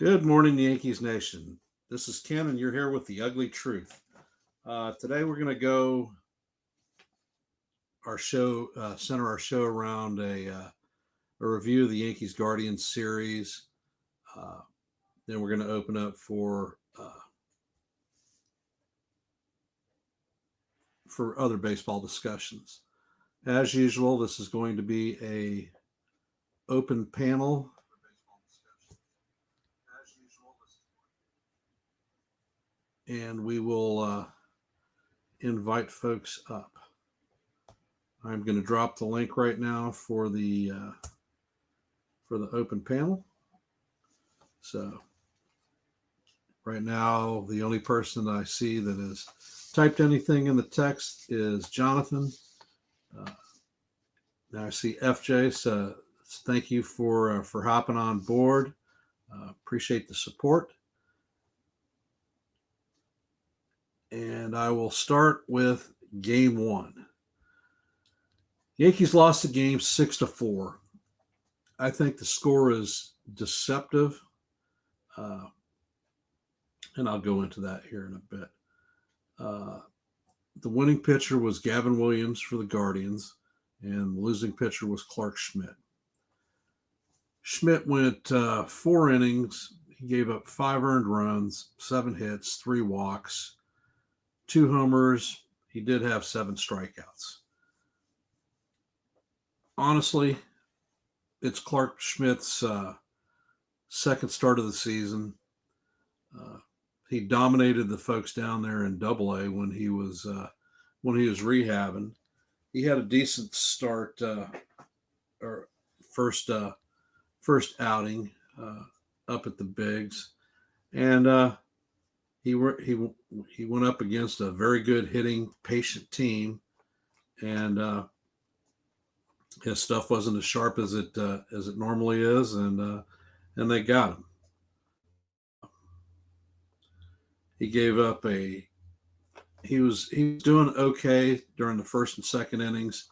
Good morning, Yankees Nation. This is Ken, and you're here with the ugly truth. Today, we're going to go center our show around a review of the Yankees Guardians series. Then we're going to open up for other baseball discussions. As usual, this is going to be a open panel. And we will invite folks up. I'm going to drop the link right now for the open panel. So right now, the only person that I see that has typed anything in the text is Jonathan. Now I see FJ. So thank you for hopping on board. Appreciate the support. And I will start with game one. Yankees lost the game 6-4. I think the score is deceptive. And I'll go into that here in a bit. The winning pitcher was Gavin Williams for the Guardians, and the losing pitcher was Clark Schmidt. Schmidt went 4 innings. He gave up 5 earned runs, 7 hits, 3 walks, 2 homers. He did have 7 strikeouts. Honestly, it's Clark Schmidt's second start of the season. He dominated the folks down there in AA when he was rehabbing. He had a decent start or first outing up at the bigs, and he went up against a very good hitting, patient team, and his stuff wasn't as sharp as it normally is, and they got him. He gave up he was doing okay during the first and second innings.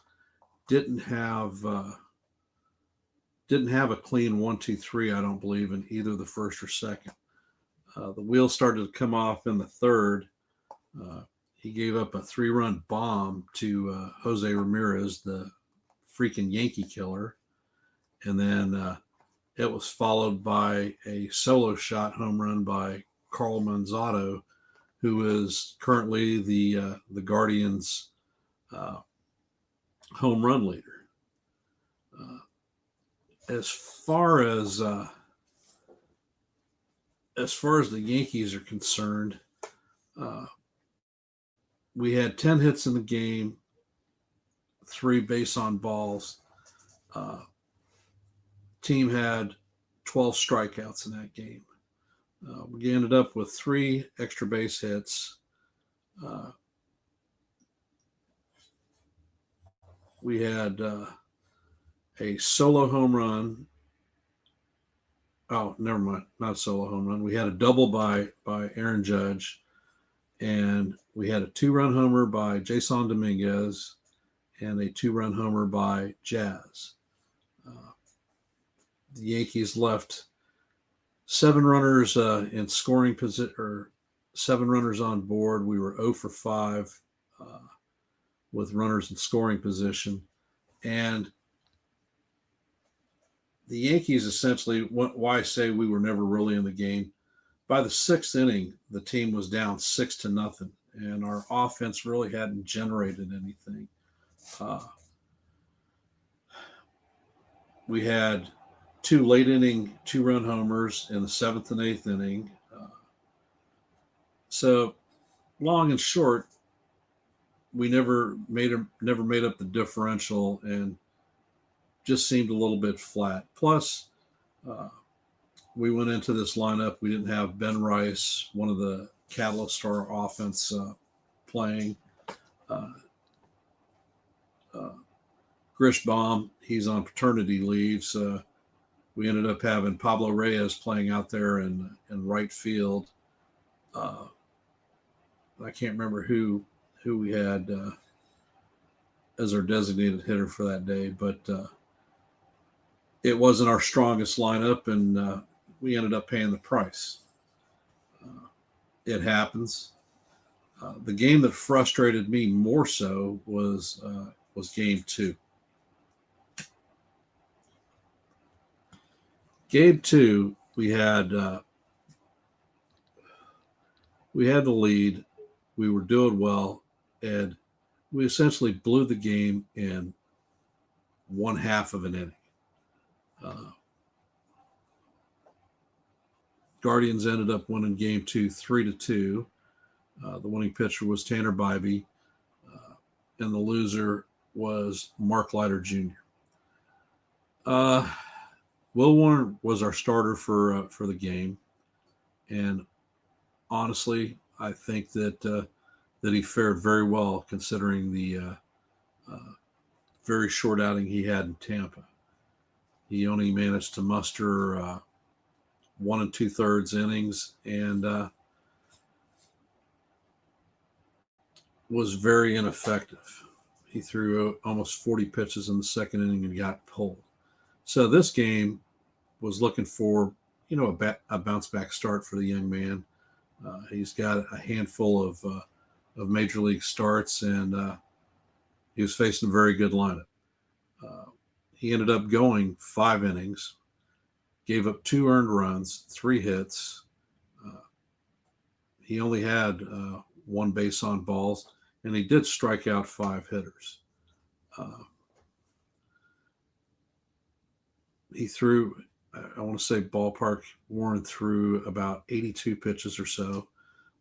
Didn't have a clean 1-2-3, I don't believe, in either the first or second. The wheels started to come off in the third. He gave up a 3-run bomb to Jose Ramirez, the freaking Yankee killer. And then it was followed by a solo shot home run by Carl Manzotto, who is currently the Guardians' home run leader. As far as the Yankees are concerned, we had 10 hits in the game, 3 base on balls. Team had 12 strikeouts in that game. We ended up with 3 extra base hits. We had a solo home run. Oh, never mind. Not a solo home run. We had a double by Aaron Judge, and we had a 2-run homer by Jason Dominguez and a 2-run homer by Jazz. The Yankees left 7 runners in scoring position, or 7 runners on board. We were 0 for 5 with runners in scoring position. And the Yankees essentially, why I say we were never really in the game, by the 6th inning, the team was down 6-0, and our offense really hadn't generated anything. We had 2 late inning 2-run homers in the 7th and 8th inning. So long and short, we never made up the differential, and just seemed a little bit flat. Plus, we went into this lineup. We didn't have Ben Rice, one of the catalysts to our offense, playing. Grishbaum, he's on paternity leave, so we ended up having Pablo Reyes playing out there in right field. I can't remember who we had as our designated hitter for that day, but it wasn't our strongest lineup, and we ended up paying the price. It happens. The game that frustrated me more so was game two. Game two, we had the lead. We were doing well, and we essentially blew the game in one half of an inning. Uh, Guardians ended up winning game two, 3-2. The winning pitcher was Tanner Bybee, and the loser was Mark Leiter Jr. Will Warner was our starter for the game, and honestly, I think that he fared very well considering the very short outing he had in Tampa. He only managed to muster 1 2/3 innings and was very ineffective. He threw almost 40 pitches in the second inning and got pulled. So this game was looking for, a bounce back start for the young man. He's got a handful of major league starts, and he was facing a very good lineup. Uh, he ended up going 5 innings, gave up 2 earned runs, 3 hits. Uh, he only had 1 base on balls, and he did strike out 5 hitters. Uh, he threw, I want to say ballpark, Warren threw about 82 pitches or so.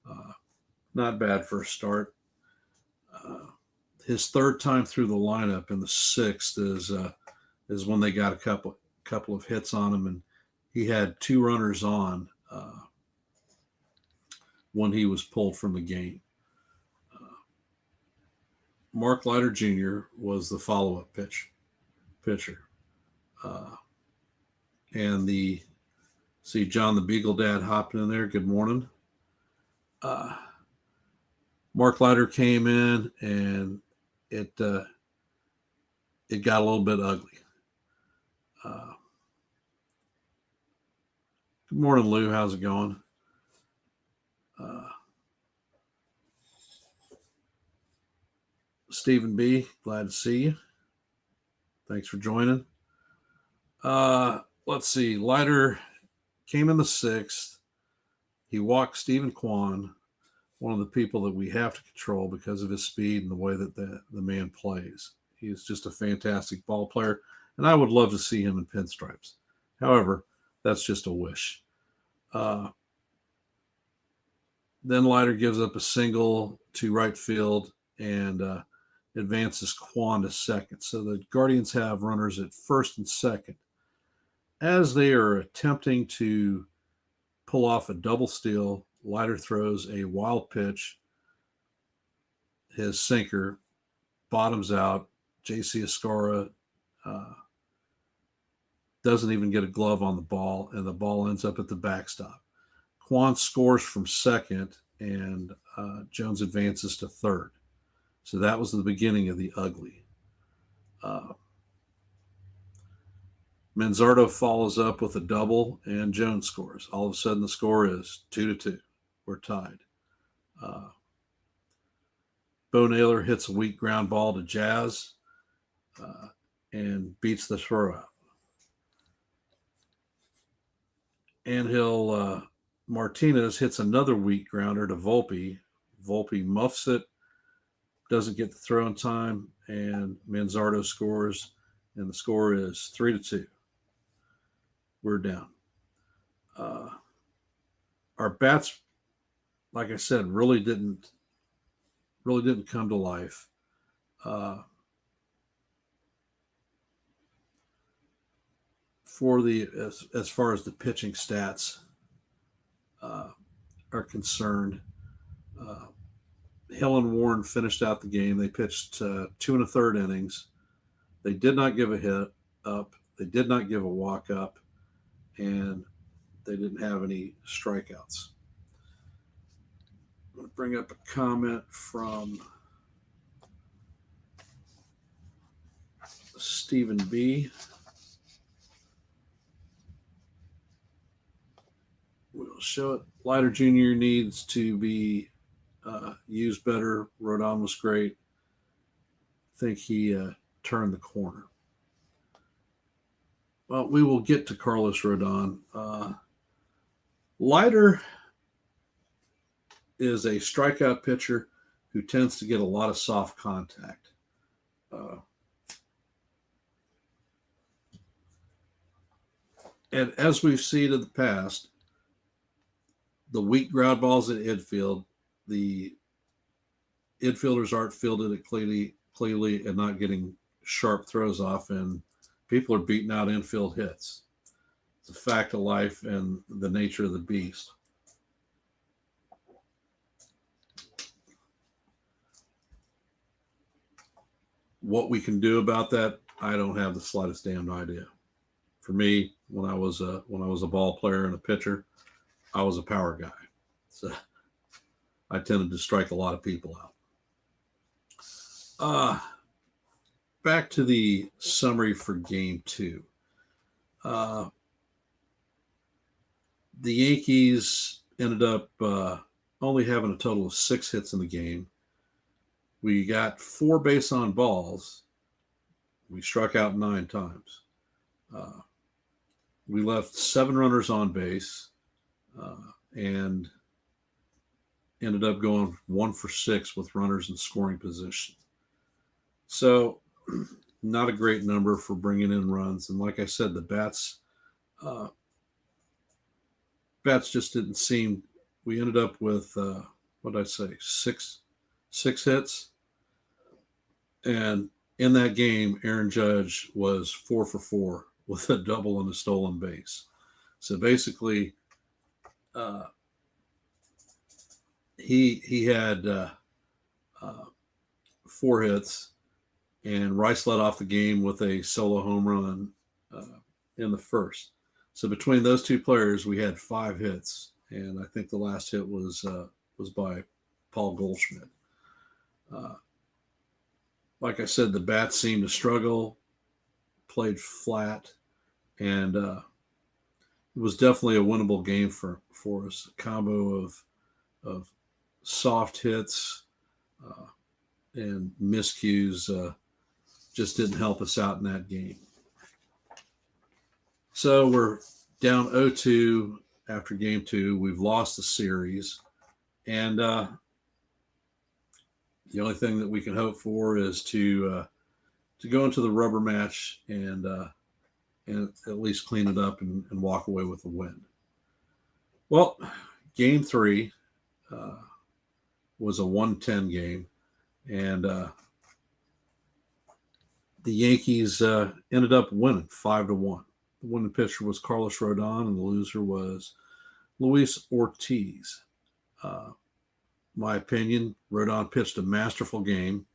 Uh, Not bad for a start. Uh, his third time through the lineup in the sixth is when they got a couple of hits on him, and he had 2 runners on when he was pulled from the game. Mark Leiter Jr. was the follow-up pitcher, uh, and see John the Beagle Dad hopping in there. Good morning. Uh, Mark Leiter came in, and it got a little bit ugly. Uh, Good morning, Lou. How's it going? Uh, Stephen B. Glad to see you. Thanks for joining. Let's see. Leiter came in the sixth. He walked Stephen Kwan, one of the people that we have to control because of his speed and the way that the man plays. He's just a fantastic ball player, and I would love to see him in pinstripes. However, that's just a wish. Then Leiter gives up a single to right field and advances Kwan to second. So the Guardians have runners at first and second. As they are attempting to pull off a double steal, Leiter throws a wild pitch. His sinker bottoms out. J.C. Escara doesn't even get a glove on the ball, and the ball ends up at the backstop. Kwan scores from second, and Jones advances to third. So that was the beginning of the ugly. Manzardo follows up with a double, and Jones scores. All of a sudden, the score is 2-2. We're tied. Bo Naylor hits a weak ground ball to Jazz and beats the throwout. Angel Martinez hits another weak grounder to Volpe. Volpe muffs it, doesn't get the throw in time, and Manzardo scores, and the score is 3-2. We're down. Our bats, like I said, really didn't come to life. For as far as the pitching stats are concerned, Hill and Warren finished out the game. They pitched 2 1/3 innings. They did not give a hit up. They did not give a walk up, and they didn't have any strikeouts. I'm going to bring up a comment from Stephen B. show it. Leiter Jr. needs to be used better. Rodon was great. I think he turned the corner. Well, we will get to Carlos Rodon. Leiter is a strikeout pitcher who tends to get a lot of soft contact. And as we've seen in the past, the weak ground balls at infield, the infielders aren't fielding it cleanly and not getting sharp throws off, and people are beating out infield hits. It's a fact of life and the nature of the beast. What we can do about that, I don't have the slightest damn idea. For me, when I was a ball player and a pitcher, I was a power guy, so I tended to strike a lot of people out. Back to the summary for Game 2. The Yankees ended up only having a total of 6 hits in the game. We got 4 base on balls. We struck out 9 times. We left 7 runners on base and ended up going 1 for 6 with runners in scoring position. So, not a great number for bringing in runs. And like I said, the bats just didn't seem. We ended up with what did I say, six hits, and in that game, Aaron Judge was 4 for 4 with a double and a stolen base. So basically, he had 4 hits, and Rice led off the game with a solo home run in the first. So between those 2 players, we had 5 hits, and I think the last hit was by Paul Goldschmidt. Like I said, the bats seemed to struggle, played flat, and it was definitely a winnable game for us. A combo of soft hits and miscues just didn't help us out in that game. So we're down 0-2 after Game 2. We've lost the series, and the only thing that we can hope for is to go into the rubber match and at least clean it up and walk away with a win. Well, Game 3 was a 1-10 game, and the Yankees ended up winning 5-1. The winning pitcher was Carlos Rodon, and the loser was Luis Ortiz. My opinion, Rodon pitched a masterful game.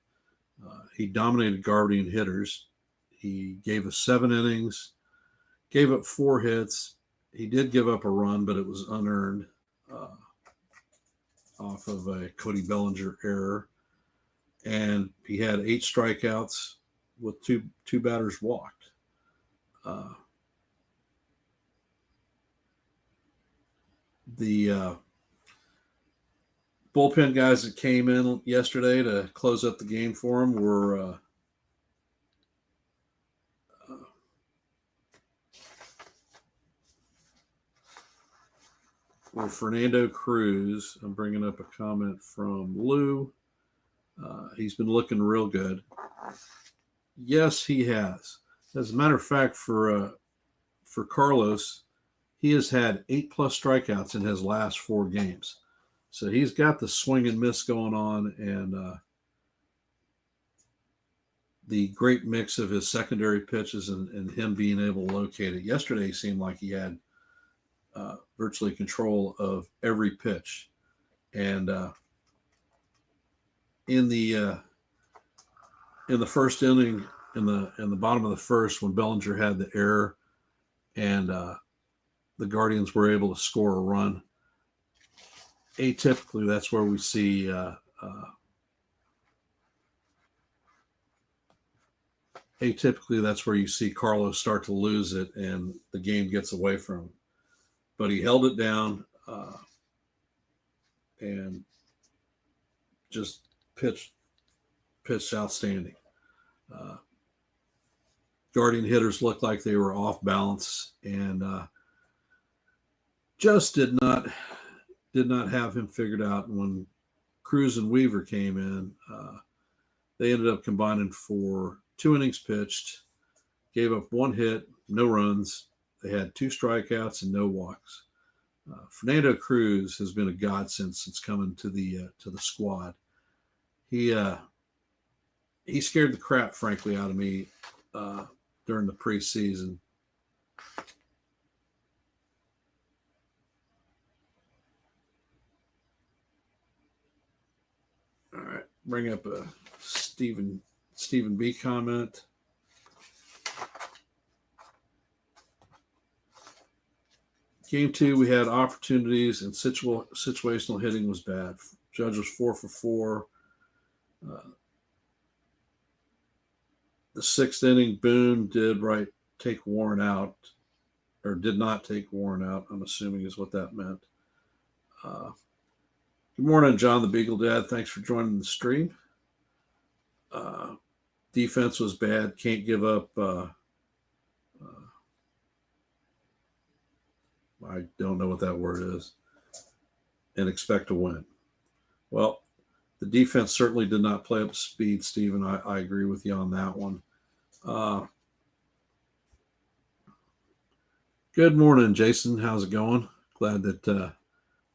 He dominated Guardian hitters. He gave us 7 innings, gave up 4 hits. He did give up a run, but it was unearned off of a Cody Bellinger error. And he had 8 strikeouts with two batters walked. The bullpen guys that came in yesterday to close up the game for him were Fernando Cruz. I'm bringing up a comment from Lou. He's been looking real good. Yes, he has. As a matter of fact, for Carlos, he has had 8+ strikeouts in his last 4 games. So he's got the swing and miss going on, and the great mix of his secondary pitches and him being able to locate it. Yesterday seemed like he had virtually control of every pitch. And in the first inning, in the bottom of the first, when Bellinger had the error and the Guardians were able to score a run, atypically that's where we see you see Carlos start to lose it and the game gets away from him. But he held it down. and just pitched outstanding. Uh, Guardian hitters looked like they were off balance, and just did not have him figured out. And when Cruz and Weaver came in, they ended up combining for 2 innings pitched, gave up 1 hit, no runs. They had 2 strikeouts and no walks. Fernando Cruz has been a godsend since coming to the squad. He scared the crap, frankly, out of me during the preseason. All right, bring up a Stephen B comment. Game 2, we had opportunities, and situational hitting was bad. Judge was 4 for 4. The 6th inning, Boone did take Warren out, or did not take Warren out, I'm assuming is what that meant. Good morning, John the Beagle Dad. Thanks for joining the stream. Defense was bad. Can't give up. I don't know what that word is. And expect to win. Well, the defense certainly did not play up to speed, Stephen. I agree with you on that one. Good morning, Jason. How's it going? Glad that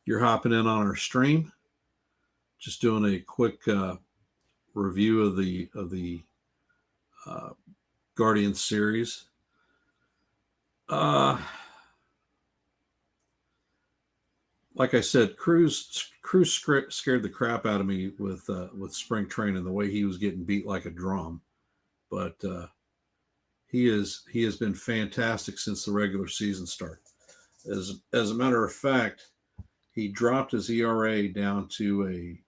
you're hopping in on our stream. Just doing a quick review of the Guardian series. Like I said, Cruz scared the crap out of me with spring training, the way he was getting beat like a drum. But he has been fantastic since the regular season started. As a matter of fact, he dropped his ERA down to a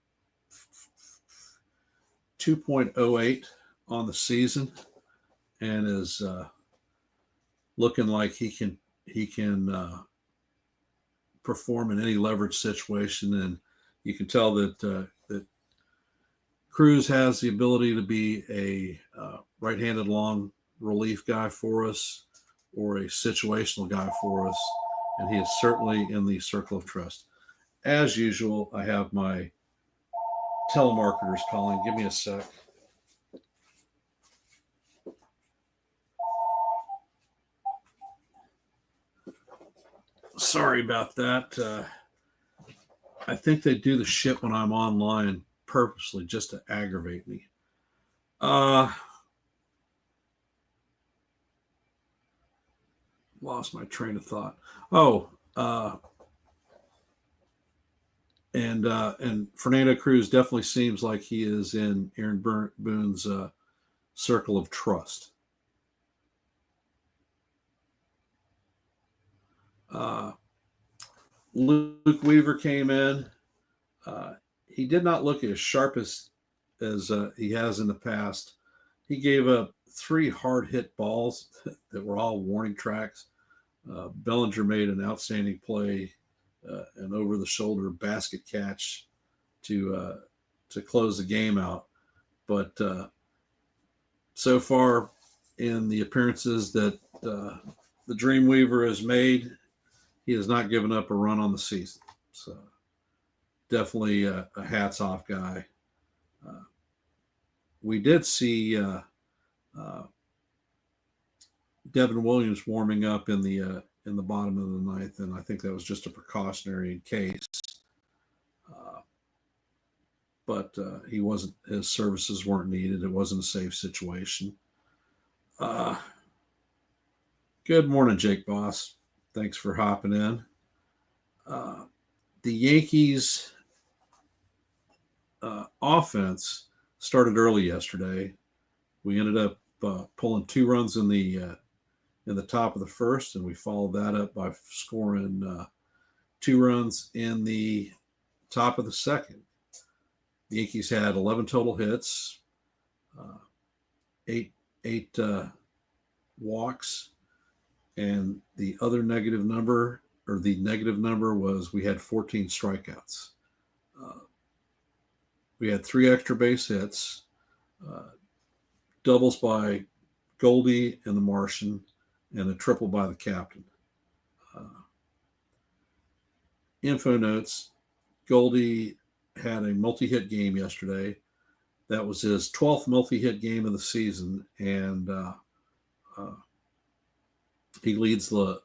2.08 on the season, and is looking like he can perform in any leverage situation. And you can tell that Cruz has the ability to be a right-handed long relief guy for us, or a situational guy for us, and he is certainly in the circle of trust. As usual, I have my telemarketers calling. Give me a sec. Sorry about that. I think they do the shit when I'm online purposely just to aggravate me. Lost my train of thought. And Fernando Cruz definitely seems like he is in Aaron Boone's circle of trust. Luke Weaver came in. He did not look as sharp as he has in the past. He gave up 3 hard hit balls that were all warning tracks. Bellinger made an outstanding play, an over the shoulder basket catch to close the game out. But so far in the appearances that the Dreamweaver has made, he has not given up a run on the season. So definitely a hats off guy. We did see Devin Williams warming up in the bottom of the ninth, and I think that was just a precautionary in case. But he wasn't. His services weren't needed. It wasn't a safe situation. Good morning, Jake Boss. Thanks for hopping in. The Yankees offense started early yesterday. We ended up pulling 2 runs in the top of the first, and we followed that up by scoring 2 runs in the top of the second. The Yankees had 11 total hits, 8 walks, and the other negative number, or the negative number was we had 14 strikeouts. We had 3 extra base hits, uh, doubles by Goldie and the Martian, and a triple by the captain. Uh, Info notes: Goldie had a multi-hit game yesterday. That was his 12th multi-hit game of the season, and uh, he leads the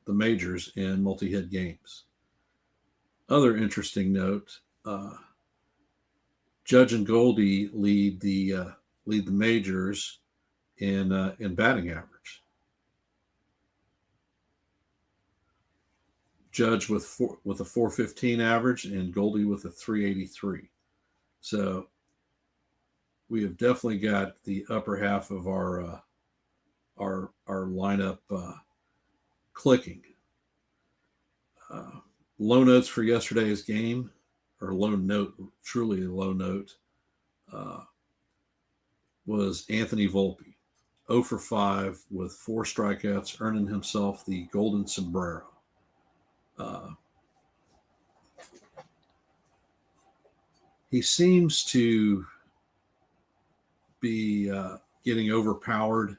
majors in multi-hit games. Other interesting note: Judge and Goldie lead the majors in batting average. Judge with a 415 average and Goldie with a 383. So we have definitely got the upper half of our lineup clicking. Low notes for yesterday's game, or low note, truly a low note, uh, was Anthony Volpe, 0 for 5 with 4 strikeouts, earning himself the Golden Sombrero. Uh, he seems to be getting overpowered.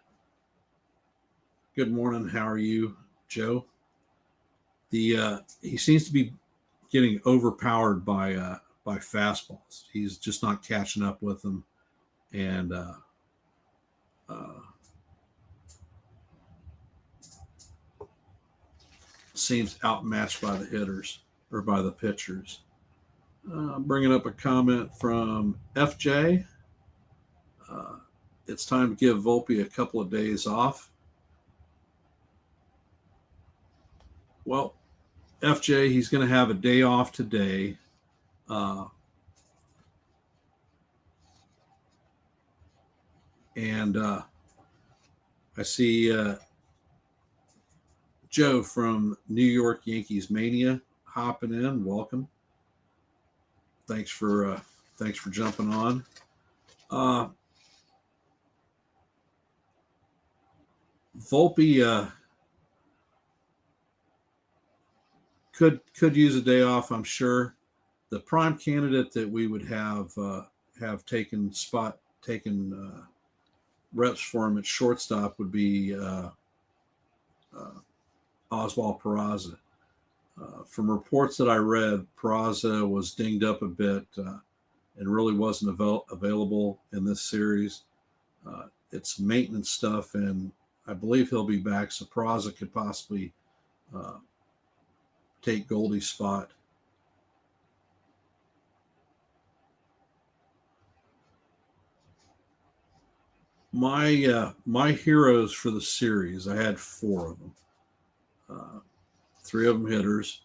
Good morning. How are you, Joe? He seems to be getting overpowered by fastballs. He's just not catching up with them, and uh, seems outmatched by the hitters or by the pitchers. Bringing up a comment from FJ. Uh, it's time to give Volpe a couple of days off. Well, FJ, he's going to have a day off today. And I see Joe from New York Yankees Mania hopping in. Welcome. Thanks for jumping on. Volpe could use a day off, I'm sure. The prime candidate that we would have taken reps for him at shortstop would be Oswald Peraza. From reports that I read, Peraza was dinged up a bit and really wasn't available in this series. It's maintenance stuff, and I believe he'll be back, so Peraza could possibly take Goldie's spot. My heroes for the series, I had 4 of them. 3 of them hitters: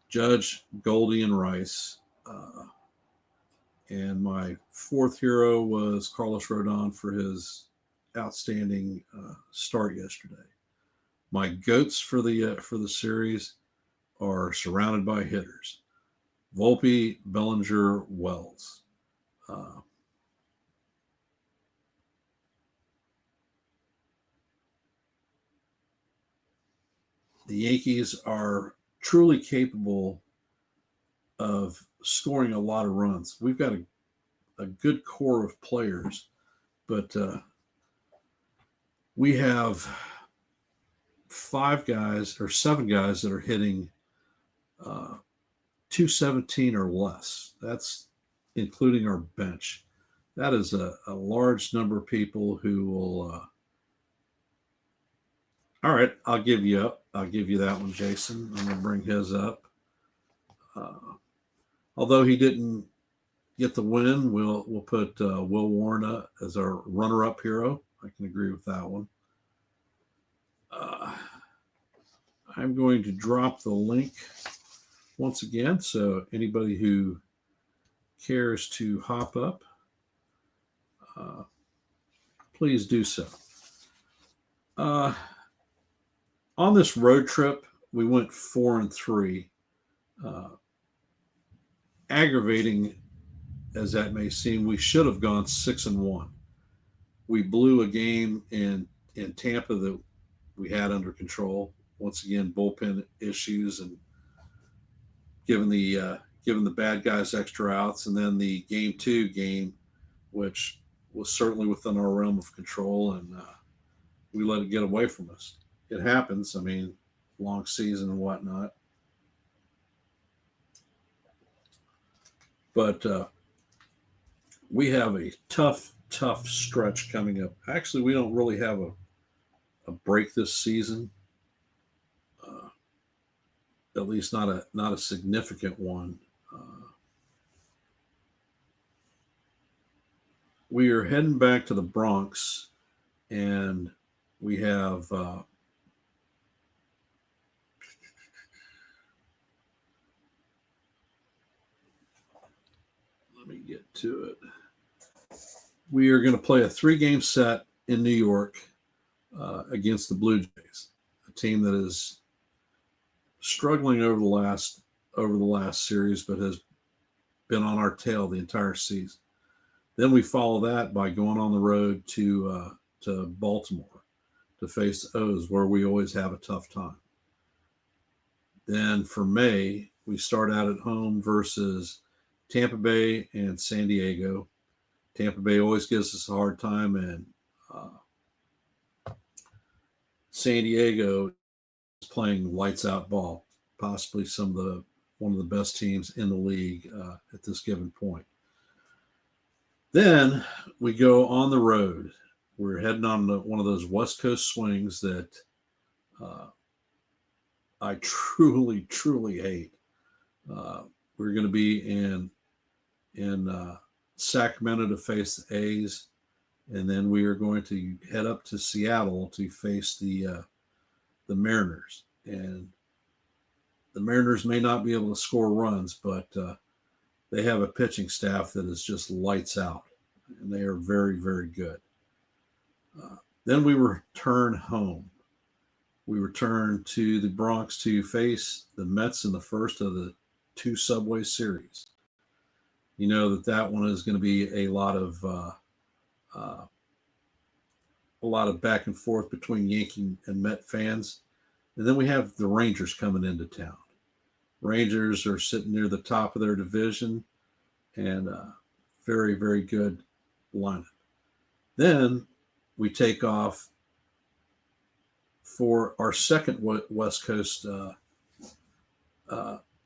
Judge, Goldie, and Rice. And my 4th hero was Carlos Rodon for his outstanding start yesterday. My goats for the series are surrounded by hitters: Volpe, Bellinger, Wells. The Yankees are truly capable of scoring a lot of runs. We've got a good core of players, but we have 5 guys or 7 guys that are hitting 217 or less. That's including our bench. That is a large number of people who will. All right, I'll give you that one, Jason. I'm going to bring his up. Although he didn't get the win, we'll put Will Warren as our runner-up hero. I can agree with that one. I'm going to drop the link once again, so anybody who cares to hop up, please do so. On this road trip, we went 4-3. Aggravating as that may seem, we should have gone 6-1. We blew a game in Tampa that we had under control. once again, bullpen issues and giving the bad guys extra outs, and then the game 2 which was certainly within our realm of control, and we let it get away from us. It happens. I mean, long season and whatnot, but we have a tough stretch coming up. Actually, we don't really have a break this season. Uh, at least not a significant one. We are heading back to the Bronx, and we have let me get to it. We are going to play a 3-game set in New York against the Blue Jays, a team that is struggling over the last series, but has been on our tail the entire season. Then we follow that by going on the road to Baltimore to face the O's, where we always have a tough time. Then for May, we start out at home versus Tampa Bay and San Diego. Tampa Bay always gives us a hard time, and San Diego is playing lights out ball, possibly one of the best teams in the league at this given point. Then we go on the road. We're heading on one of those West Coast swings that I truly hate. We're going to be in Sacramento to face the A's, and then we are going to head up to Seattle to face the Mariners. And the Mariners may not be able to score runs, but they have a pitching staff that is just lights out, and they are very good. Then we return home. We return to the Bronx to face the Mets in the first of the 2 Subway Series. You know that one is going to be a lot of back and forth between Yankee and Met fans. And then we have the Rangers coming into town. Rangers are sitting near the top of their division, and very good lineup. Then we take off for our second West Coast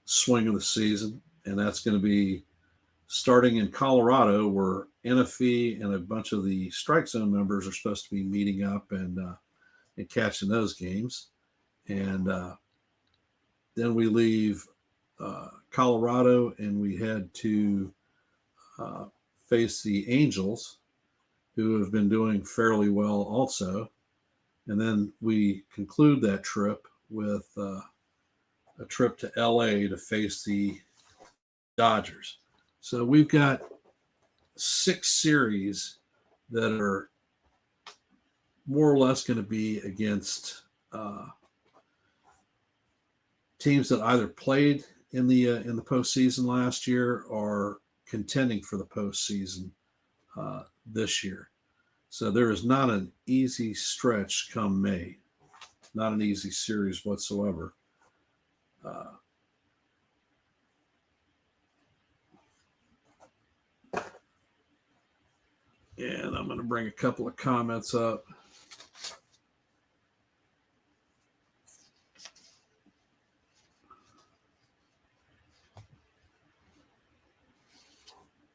swing of the season, and that's going to be starting in Colorado, where NFE and a bunch of the strike zone members are supposed to be meeting up and catching those games. And then we leave Colorado and we head to face the Angels, who have been doing fairly well also. And then we conclude that trip with a trip to LA to face the Dodgers. So we've got 6 series that are more or less going to be against teams that either played in the postseason last year or contending for the postseason this year. So there is not an easy stretch come May, not an easy series whatsoever. And I'm going to bring a couple of comments up.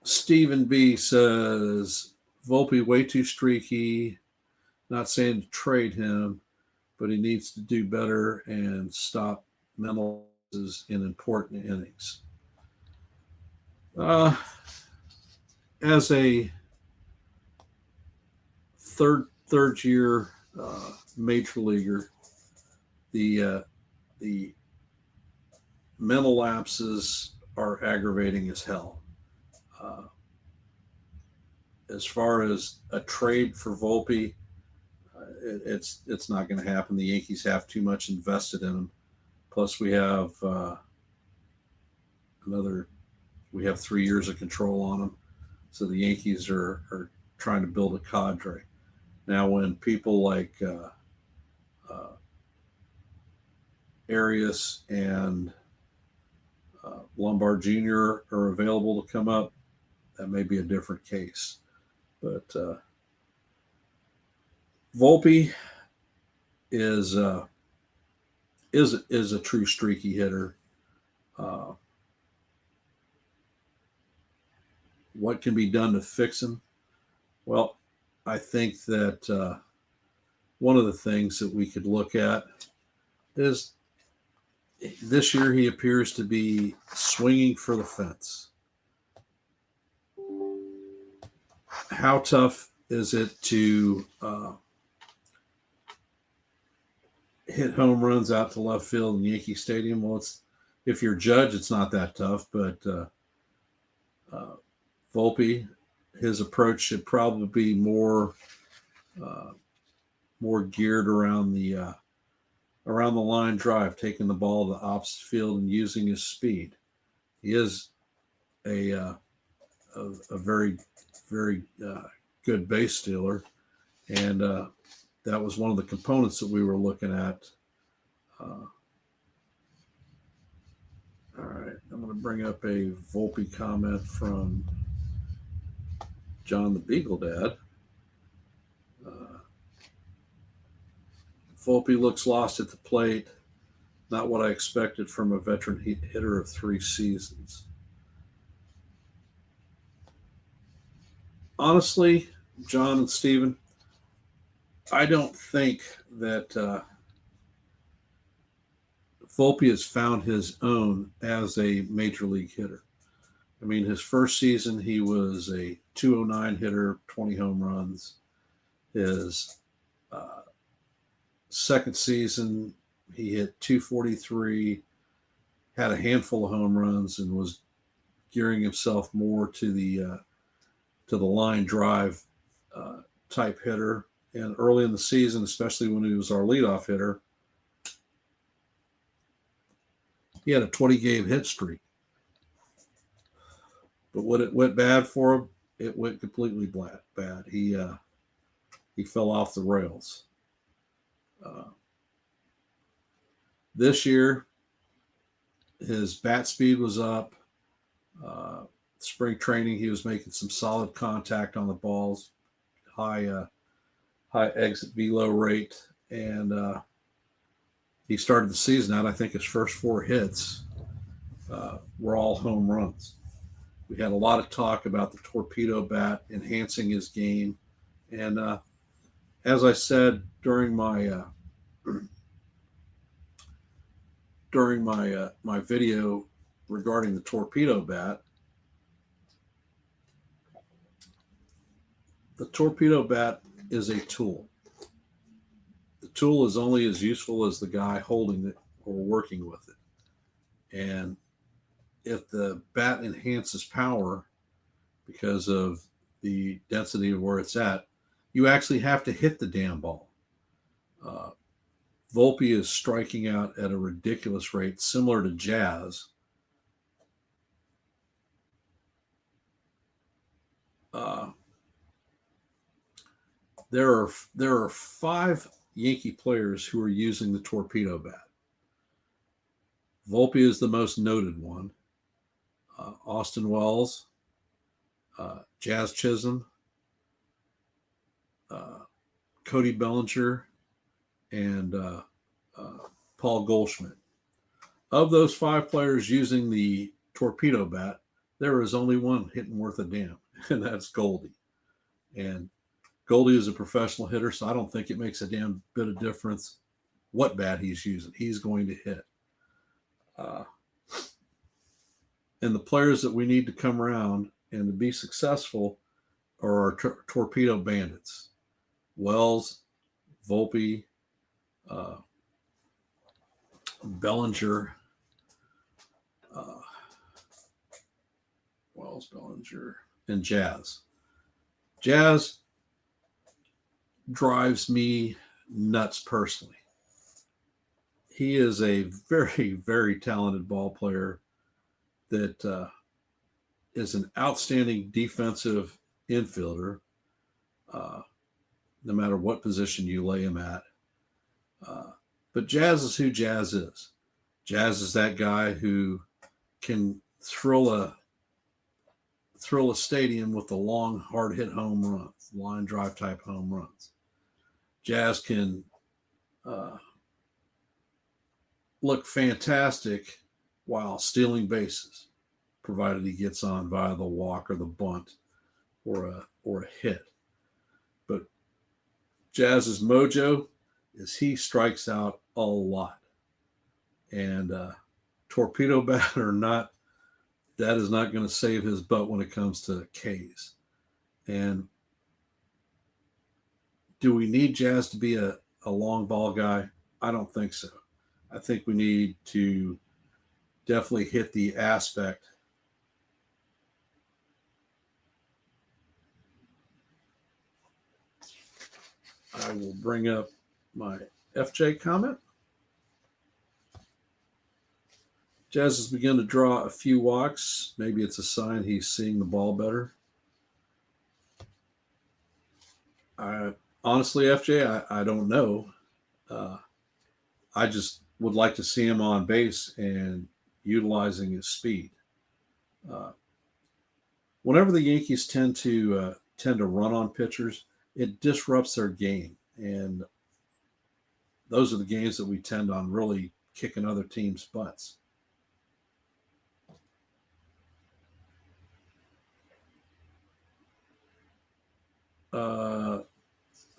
Stephen B says, Volpe way too streaky. Not saying to trade him, but he needs to do better and stop mental in important innings. As a third year major leaguer, the mental lapses are aggravating as hell. As far as a trade for Volpe, it's not going to happen. The Yankees have too much invested in him. Plus, we have 3 years of control on him. So the Yankees are trying to build a cadre. Now, when people like Arias and Lombard Jr. are available to come up, that may be a different case. But Volpe is is a true streaky hitter. Uh, what can be done to fix him? Well, I think that one of the things that we could look at is this year he appears to be swinging for the fence. How tough is it to hit home runs out to left field in Yankee Stadium? Well, if you're Judge, it's not that tough, but uh, Volpe, his approach should probably be uh, more geared around the line drive, taking the ball to the opposite field and using his speed. He is a a very good base stealer, and that was one of the components that we were looking at. All right, I'm going to bring up a Volpe comment from John the Beagle Dad. Volpe looks lost at the plate. Not what I expected from a veteran hitter of 3 seasons. Honestly, John and Steven, I don't think that Volpe has found his own as a major league hitter. I mean, his first season, he was a 209 hitter, 20 home runs. His uh, second season, he hit 243, had a handful of home runs, and was gearing himself more to the line drive type hitter. And early in the season, especially when he was our leadoff hitter, he had a 20-game hit streak. But when it went bad for him, it went completely bad. He fell off the rails. Uh, this year, his bat speed was up. Spring training, he was making some solid contact on the balls, high exit velo rate, and he started the season out. I think his first 4 hits were all home runs. We had a lot of talk about the torpedo bat enhancing his game, and as I said during my my video regarding the torpedo bat, the torpedo bat is a tool. The tool is only as useful as the guy holding it or working with it. And if the bat enhances power because of the density of where it's at, you actually have to hit the damn ball. Uh, Volpe is striking out at a ridiculous rate, similar to Jazz. Uh, there are 5 Yankee players who are using the torpedo bat. Volpe is the most noted one. Austin Wells, Jazz Chisholm, Cody Bellinger, and Paul Goldschmidt. Of those 5 players using the torpedo bat, there is only one hitting worth a damn, and that's Goldie. And Goldie is a professional hitter, so I don't think it makes a damn bit of difference what bat he's using. He's going to hit. And the players that we need to come around and to be successful are our torpedo bandits. Wells, Volpe, Bellinger, uh, Wells, Bellinger, and Jazz. Jazz drives me nuts personally. He is a very talented ball player that is an outstanding defensive infielder, no matter what position you lay him at. But Jazz is who Jazz is. Jazz is that guy who can thrill a stadium with the long, hard hit home runs, line drive type home runs. Jazz can uh, look fantastic while stealing bases, provided he gets on via the walk or the bunt or a hit. But Jazz's mojo is he strikes out a lot, and torpedo bat or not, that is not going to save his butt when it comes to Ks. And do we need Jazz to be a long ball guy? I don't think so. I think we need to definitely hit the aspect. I will bring up my FJ comment. Jazz has begun to draw a few walks. Maybe it's a sign he's seeing the ball better. Honestly, FJ, I don't know. Uh, I just would like to see him on base and utilizing his speed. Uh, Whenever the Yankees tend to run on pitchers, it disrupts their game, and those are the games that we tend on really kicking other teams' butts. Uh,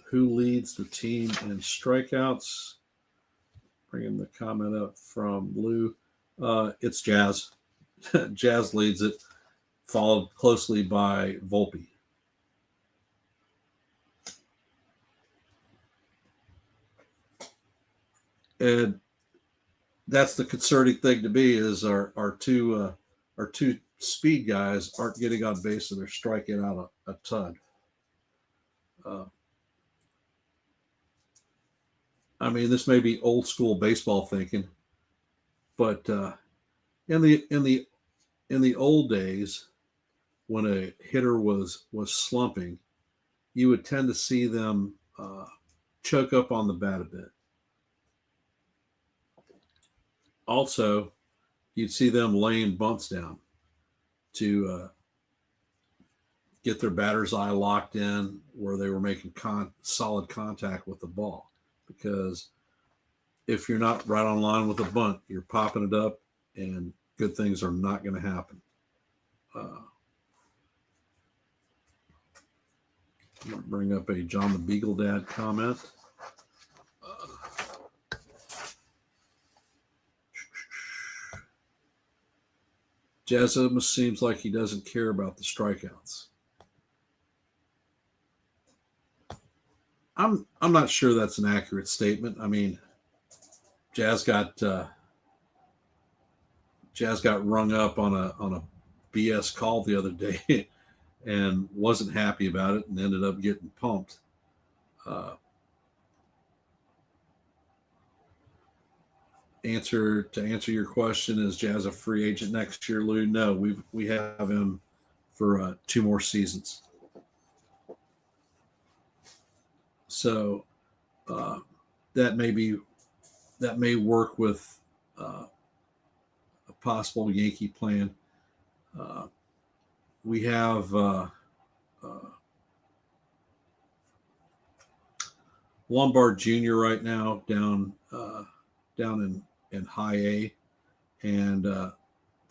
who leads the team in strikeouts? Bringing the comment up from Lou. It's Jazz. Jazz leads it, followed closely by Volpe. And that's the concerning thing to me is our two speed guys aren't getting on base and they're striking out a ton. Uh, I mean, this may be old school baseball thinking, but in the in the in the old days when a hitter was slumping, you would tend to see them choke up on the bat a bit. Also, you'd see them laying bunts down to get their batter's eye locked in where they were making solid contact with the ball. Because if you're not right on line with a bunt, you're popping it up, and good things are not going to happen. Uh, I'm going to bring up a John the Beagle Dad comment. Jazz almost seems like he doesn't care about the strikeouts. I'm not sure that's an accurate statement. I mean, Jazz got uh, Jazz got rung up on a BS call the other day and wasn't happy about it and ended up getting pumped. Uh, answer your question, is Jazz a free agent next year, Lou? No, we have him for two more seasons. So uh, that may be that may work with a possible Yankee plan. Uh, we have uh, Lombard Jr. right now down in High A, and the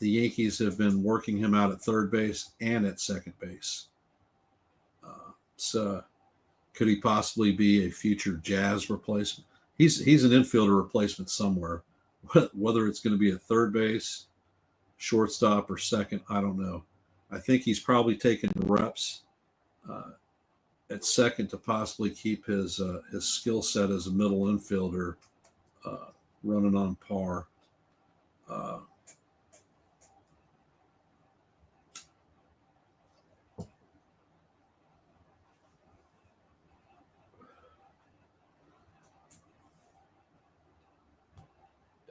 Yankees have been working him out at third base and at second base. So could he possibly be a future Jazz replacement? He's an infielder replacement somewhere. Whether it's going to be at third base, shortstop, or second, I don't know. I think he's probably taking reps uh, at second to possibly keep his skill set as a middle infielder uh, running on par. Uh,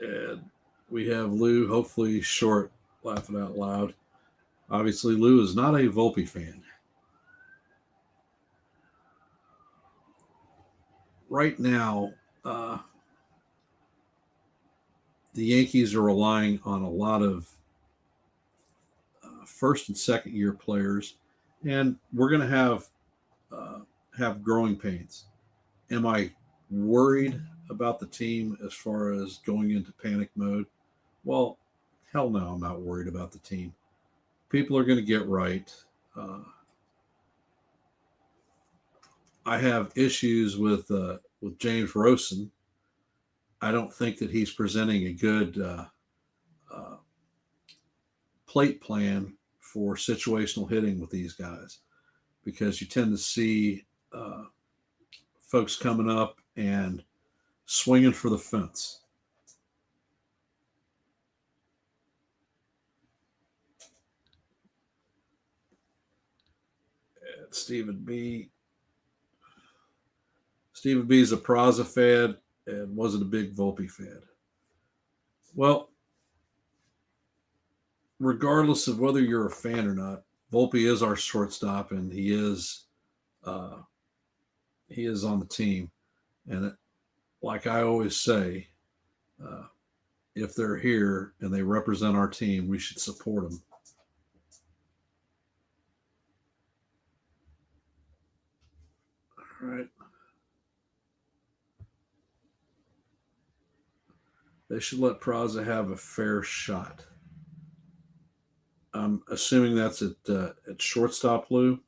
and we have Lou, hopefully short, laughing out loud. Obviously, Lou is not a Volpe fan. Right now, uh, the Yankees are relying on a lot of first and second year players, and we're going to have growing pains. Am I worried about the team as far as going into panic mode? Well, hell no, I'm not worried about the team. People are going to get right. Uh, I have issues with James Rosen. I don't think that he's presenting a good uh, plate plan for situational hitting with these guys because you tend to see uh, folks coming up and swinging for the fence. And Stephen B is a Peraza fan and wasn't a big Volpe fan. Well, regardless of whether you're a fan or not, Volpe is our shortstop, and uh, he is on the team. And like I always say, uh, if they're here and they represent our team, we should support them. All right. They should let Peraza have a fair shot. I'm assuming that's at shortstop, Lou.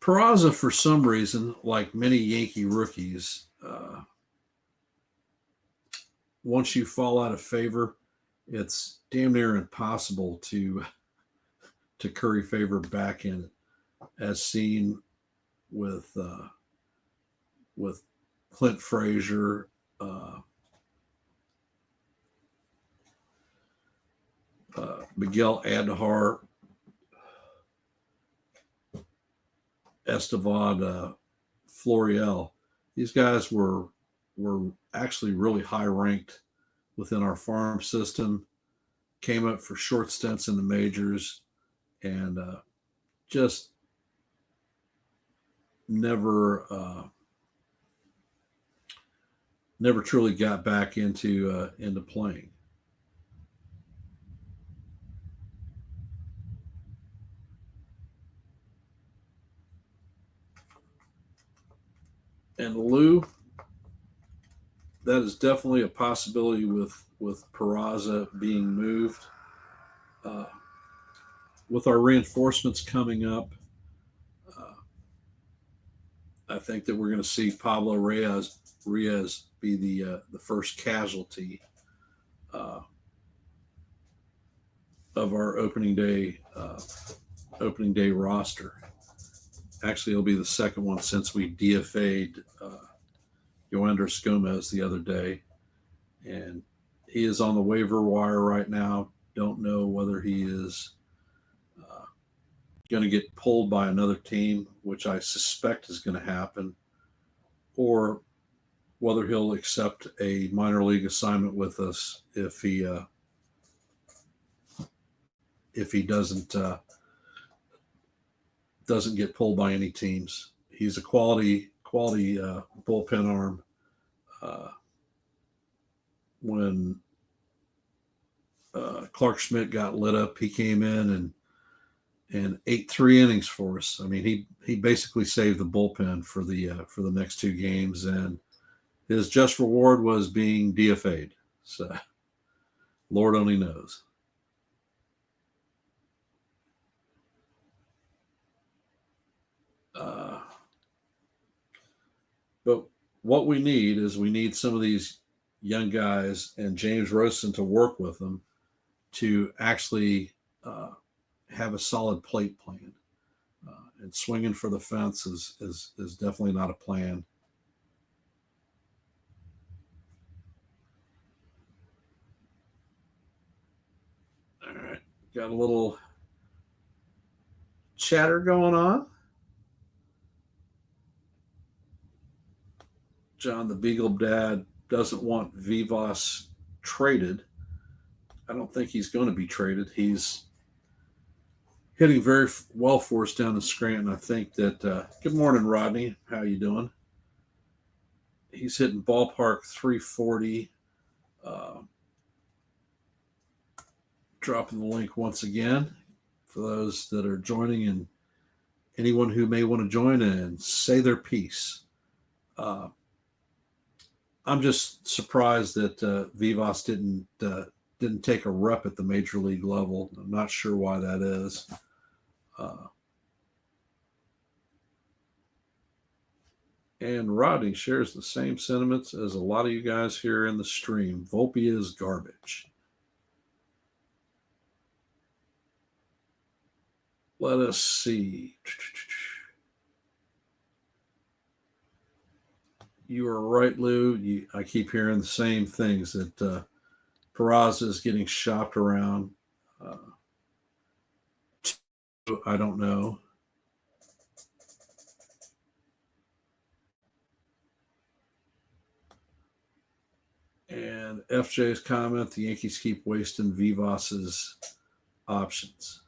Peraza, for some reason, like many Yankee rookies, once you fall out of favor, it's damn near impossible to curry favor back in, as seen with with Clint Frazier, Miguel Andujar, Estevan Florial. These guys were actually really high ranked within our farm system. Came up for short stints in the majors, and just never never truly got back into playing. And Lou, that is definitely a possibility with Peraza being moved. Uh, with our reinforcements coming up, uh, I think that we're going to see Pablo Reyes be the first casualty uh, of our opening day roster. Actually, it'll be the second one since we DFA'd Yoendris Gomez the other day, and he is on the waiver wire right now. Don't know whether he is uh, going to get pulled by another team, which I suspect is going to happen, or whether he'll accept a minor league assignment with us if he doesn't get pulled by any teams. He's a quality bullpen arm. Uh, when Clark Schmidt got lit up, he came in and ate 3 innings for us. I mean, he basically saved the bullpen for the next 2 games, and his just reward was being DFA'd. So, Lord only knows. Uh, but what we need some of these young guys and James Rosen to work with them to actually uh, have a solid plate plan. And swinging for the fence is definitely not a plan. All right, got a little chatter going on. John the Beagle Dad doesn't want Vivas traded. I don't think he's going to be traded. He's hitting very well for us down in Scranton. I think that. Good morning, Rodney. How you doing? He's hitting ballpark 340. Dropping the link once again for those that are joining and anyone who may want to join and say their piece. I'm just surprised that Vivas didn't take a rep at the major league level. I'm not sure why that is. And Rodney shares the same sentiments as a lot of you guys here in the stream. Volpe is garbage. Let us see. You are right, Lou. I keep hearing the same things that Peraza is getting shopped around. I don't know. And FJ's comment, the Yankees keep wasting Vivas's options.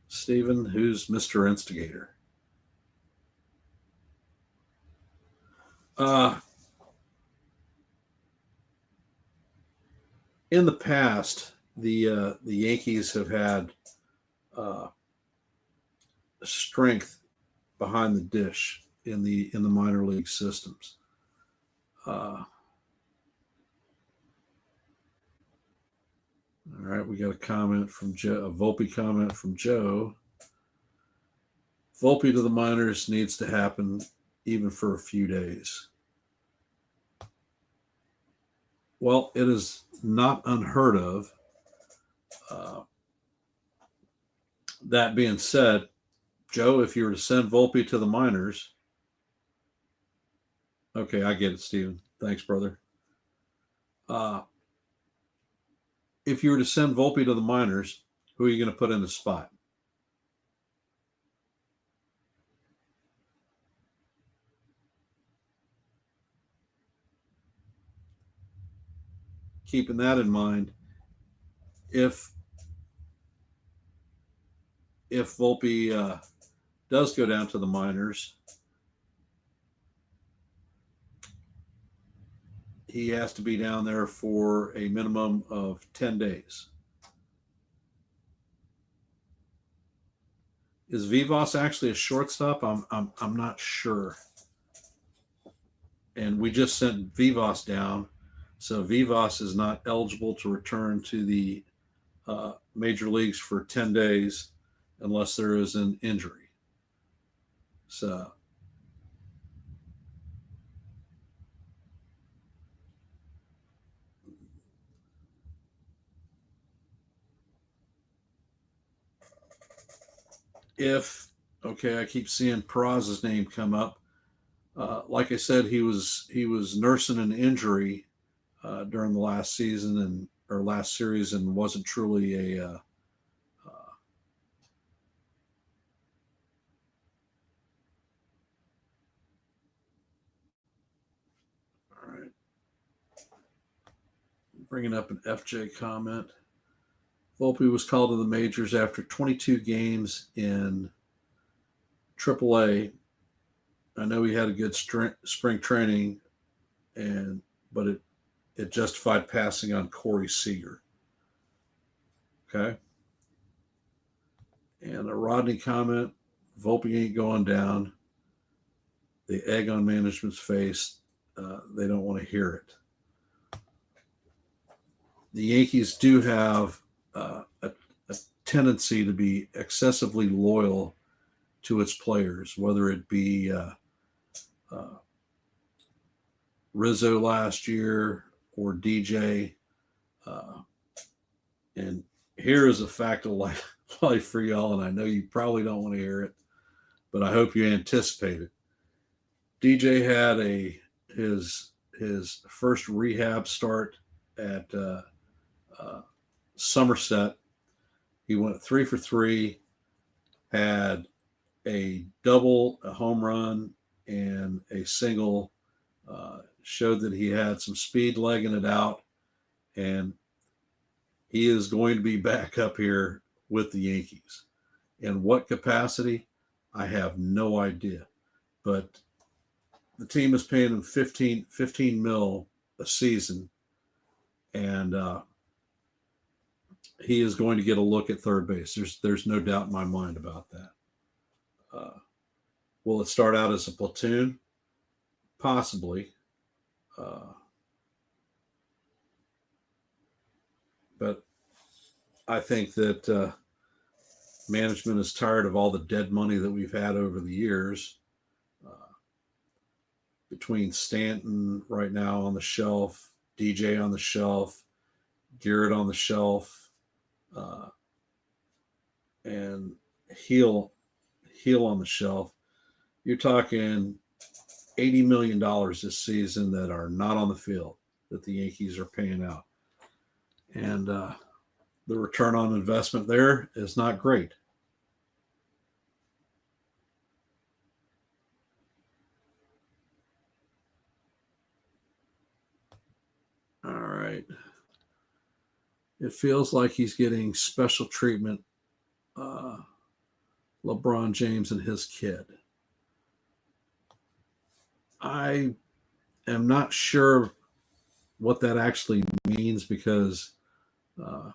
Steven, who's Mr. Instigator? In the past, the Yankees have had strength behind the dish in the minor league systems. All right, we got a comment from Joe, a Volpe comment from Joe. Volpe to the minors needs to happen even for a few days. Well, it is not unheard of. That being said, Joe, if you were to send Volpe to the minors, okay, I get it, Steven. Thanks, brother. If you were to send Volpe to the minors, who are you going to put in the spot? Keeping that in mind, if Volpe does go down to the minors, he has to be down there for a minimum of 10 days. Is Vivas actually a shortstop? I'm not sure. And we just sent Vivas down, so Vivas is not eligible to return to the major leagues for 10 days unless there is an injury. So I keep seeing Peraza's name come up. Like I said, he was nursing an injury during the last season or last series and wasn't truly a all right. Bringing up an FJ comment. Volpe was called to the majors after 22 games in AAA. I know he had a good spring training, but it justified passing on Corey Seager. Okay. And a Rodney comment, Volpe ain't going down. The egg on management's face. They don't want to hear it. The Yankees do have a tendency to be excessively loyal to its players, whether it be Rizzo last year or DJ. And here is a fact of life for y'all, and I know you probably don't want to hear it, but I hope you anticipate it. DJ had his first rehab start at Somerset. He went 3 for 3, had a double, a home run, and a single. Showed that he had some speed legging it out, and he is going to be back up here with the Yankees. In what capacity? I have no idea. But the team is paying him 15 mil a season, and he is going to get a look at third base. There's no doubt in my mind about that. Uh, will it start out as a platoon? Possibly. Uh, but I think that management is tired of all the dead money that we've had over the years. Uh, between Stanton right now on the shelf, DJ on the shelf, Garrett on the shelf, uh, and Heel on the shelf, you're talking $80 million this season that are not on the field that the Yankees are paying out, and the return on investment there is not great. All right. It feels like he's getting special treatment, uh, LeBron James and his kid. I am not sure what that actually means because uh,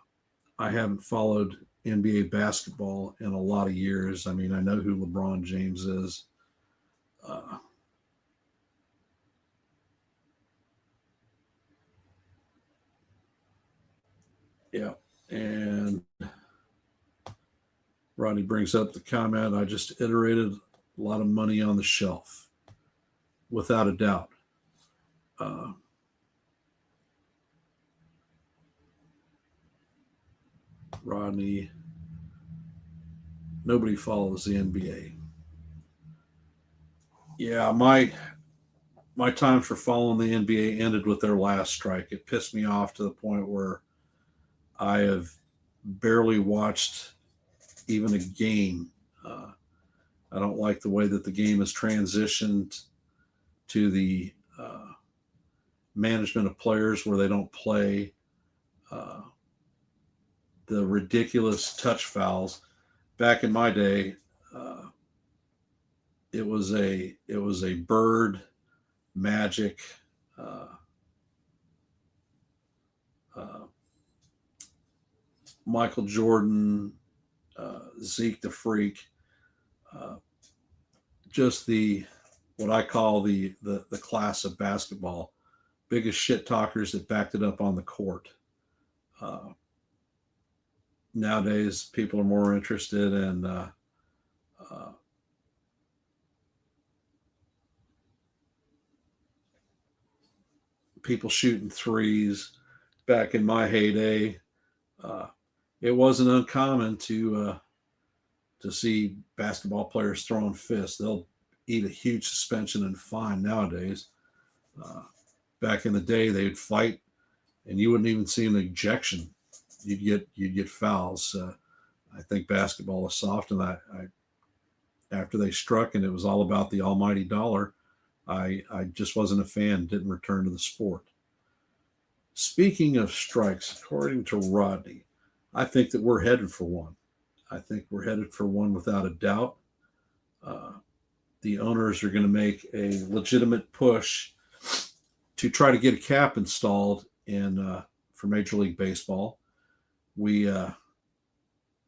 I haven't followed NBA basketball in a lot of years. I mean, I know who LeBron James is. Uh, yeah. And Rodney brings up the comment I just iterated, a lot of money on the shelf, without a doubt. Uh, Rodney, nobody follows the NBA. Yeah, my time for following the NBA ended with their last strike. It pissed me off to the point where I have barely watched even a game. Uh, I don't like the way that the game has transitioned to the management of players where they don't play, uh, the ridiculous touch fouls. Back in my day, uh, it was a Bird, Magic, uh, uh, Michael Jordan, Zeke the Freak, uh, just the what I call the class of basketball, biggest shit talkers that backed it up on the court. Uh, Nowadays, people are more interested in uh, people shooting threes. Back in my heyday, uh, it wasn't uncommon to see basketball players throwing fists. They'll eat a huge suspension and fine nowadays. Uh, Back in the day, they'd fight, and you wouldn't even see an ejection. You'd get fouls. I think basketball is soft, and I after they struck, and it was all about the almighty dollar. I just wasn't a fan. Didn't return to the sport. Speaking of strikes, according to Rodney, I think that we're headed for one. I think we're headed for one without a doubt. Uh, the owners are going to make a legitimate push to try to get a cap installed in for Major League Baseball. We The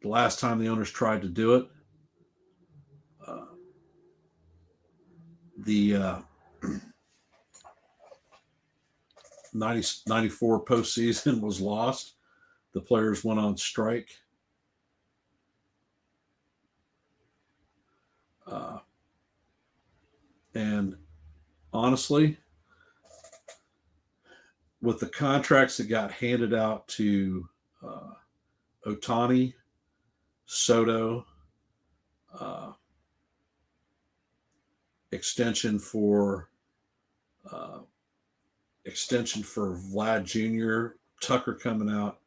last time the owners tried to do it, uh, the 94 postseason was lost. The players went on strike. Uh, and honestly, with the contracts that got handed out to Otani, Soto, uh, extension for uh, extension for Vlad Jr., Tucker coming out.